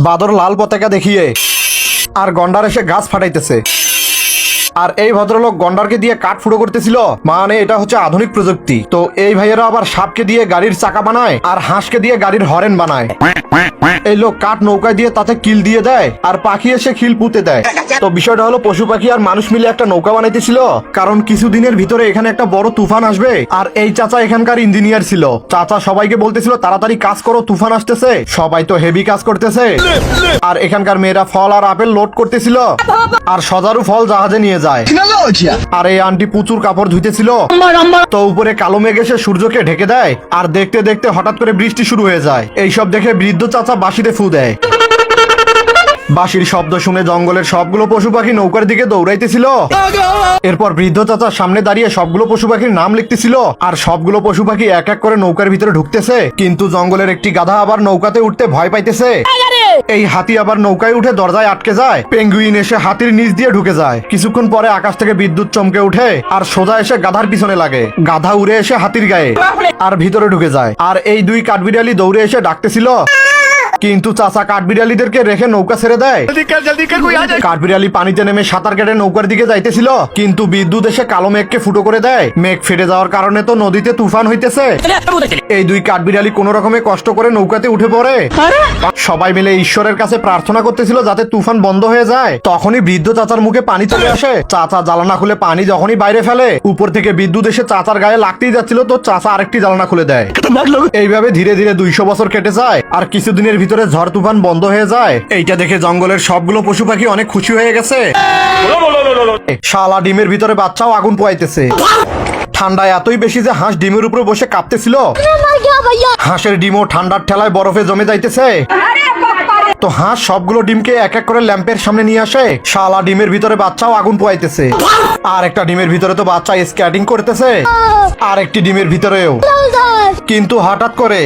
বাদর লাল পতাকা দেখিয়ে আর গন্ডার এসে গাছ ফাটাইতেছে। আর এই ভদ্রলোক গন্ডারকে দিয়ে কাঠ ফুটো করতেছিল, মানে এটা হচ্ছে আধুনিক প্রযুক্তি। তো এই ভাইয়েরা আবার সাপকে দিয়ে গাড়ির চাকা বানায় আর হাঁসকে দিয়ে গাড়ির হরেন বানায়। এই লোক কাঠ নৌকায় দিয়ে তাতে কিল দিয়ে দেয় আর পাখি এসে খিল পুঁতে দেয়। তো বিষয়টা হলো পশু পাখি আর মানুষ মিলে একটা নৌকা বানাইতেছিল, কারণ কিছুদিনের ভিতরে এখানে একটা বড় তুফান আসবে। আর এই চাচা এখানকার ইঞ্জিনিয়ার ছিল। চাচা সবাইকে বলতেছিল তাড়াতাড়ি কাজ করো, তুফান আসতেছে। সবাই তো হেভি কাজ করতেছে আর এখানকার মেয়েরা ফল আর আপেল লোড করতেছিল আর সজারু ফল জাহাজে নিয়ে যায়। আর এই আন্টি প্রচুর কাপড় ধুইতেছিল। তো উপরে কালো মেঘ এসে সূর্যকে ঢেকে দেয় আর দেখতে দেখতে হঠাৎ করে বৃষ্টি শুরু হয়ে যায়। এইসব দেখে বৃদ্ধ চাচা বাঁশিতে ফু দেয়। বাঁশির শব্দ শুনে জঙ্গলের সবগুলো পশু পাখি নৌকার দিকে দৌড়াইতেছিল। এরপর বৃদ্ধ চাচার সামনে দাঁড়িয়ে সবগুলো পশু পাখির নাম লিখতেছিল আর সবগুলো পশু পাখি এক এক করে নৌকার ভিতরে ঢুকতেছে। কিন্তু জঙ্গলের একটি গাধা আবার নৌকাতে উঠতে ভয় পাইতেছে। এই হাতি আবার নৌকায় উঠে দরজায় আটকে যায়। পেঙ্গুইন এসে হাতির নিচ দিয়ে ঢুকে যায়। কিছুক্ষণ পরে আকাশ থেকে বিদ্যুৎ চমকে উঠে আর সোজা এসে গাধার পিছনে লাগে। গাধা উড়ে এসে হাতির গায়ে আর ভিতরে ঢুকে যায়। আর এই দুই কাঠবিড়ালি দৌড়ে এসে ডাকতেছিল, কিন্তু চাচা কাঠবিড়ালিদেরকে রেখে নৌকা ছেড়ে দেয়। কাঠবিড়ালি পানিতে নেমে সাঁতার কেটে নৌকার দিকে যাইতেছিল, কিন্তু বিদ্যুৎ এসে কালো মেঘকে ফুটো করে দেয়। মেঘ ফেটে যাওয়ার কারণে তো নদীতে তুফান হইতেছে। এই দুই কাঠবিড়ালি কোন রকমে কষ্ট করে নৌকাতে উঠে পড়ে। সবাই মিলে ঈশ্বরের কাছে প্রার্থনা করতেছিল যাতে তুফান বন্ধ হয়ে যায়। তখনই বৃদ্ধ চাচার মুখে পানি চলে আসে। চাচা জানালা খুলে পানি যখনই বাইরে ফেলে, উপর থেকে বিদ্যুৎ এসে চাচার গায়ে লাগতেই যাচ্ছিল, তো চাচা আরেকটি জানালা খুলে দেয়। এইভাবে ধীরে ধীরে 200 বছর কেটে যায় আর কিছুদিনের ভিতরে ঝড় তুফান বন্ধ হয়ে যায়। এইটা দেখে জঙ্গলের সবগুলো পশু পাখি অনেক খুশি হয়ে গেছে। শালা ডিমের ভিতরে বাচ্চাও আগুন পোয়াইতেছে। ঠান্ডা এতই বেশি যে হাঁস ডিমের উপরে বসে কাঁপতেছিল। হাঁসের ডিমও ঠান্ডার ঠেলায় বরফে জমে যাইতেছে। তো হাঁস সবগুলো ডিমকে এক এক করে ল্যাম্পের সামনে নিয়ে আসে। শালা ডিমের ভিতরে বাচ্চাও আগুন পোয়াইতেছে। আর একটা ডিমের ভিতরে তো বাচ্চা স্কেটিং করতেছে, আর একটি ডিমের ভিতরেও। কিন্তু হঠাৎ করে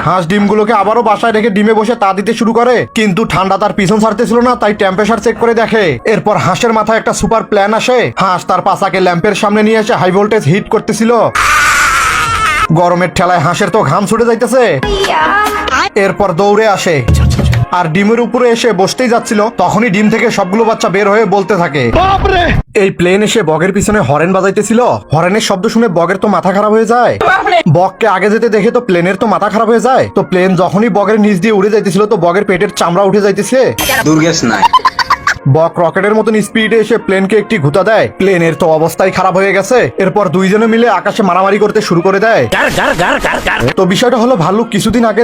হাঁস ডিমগুলোকে আবারও বাসায় রেখে ডিমে বসে তা দিতে শুরু করে, কিন্তু ঠান্ডা তার পিছন ছাড়তেছিল না, তাই টেম্পারেচার চেক করে দেখে। এরপর হাঁসের মাথায় একটা সুপার প্ল্যান আসে। হাঁস তার পাছাকে ল্যাম্পের সামনে নিয়ে এসে হাই ভোল্টেজ হিট করতেছিল। গরমের ঠেলায় হাঁসের তো ঘাম ছুটে যাইতেছে। এরপর দৌড়ে আসে আর ডিমের উপরে এসে বসতেই যাচ্ছিল, তখনই ডিম থেকে সবগুলো বাচ্চা বের হয়ে বলতে থাকে। এই প্লেন এসে বগের পিছনে হরেন বাজাইতেছিল। হরেনের শব্দ শুনে বগের তো মাথা খারাপ হয়ে যায়। বগকে আগে যেতে দেখে তো প্লেনের তো মাথা খারাপ হয়ে যায়। তো প্লেন যখনই বগের নিচ দিয়ে উড়ে যাইতেছিল, তো বগের পেটের চামড়া উঠে যাইতেছে। দুর্গেশ নাই বক রকেটের মতন স্পিডে এসে প্লেনকে একটি ঘুতা দেয়। প্লেনের তো অবস্থাই খারাপ হয়ে গেছে। এরপর দুইজনে মিলে আকাশে মারামারি করতে শুরু করে দেয়। তো বিষয়টা হলো, ভাল্লুক কিছুদিন আগে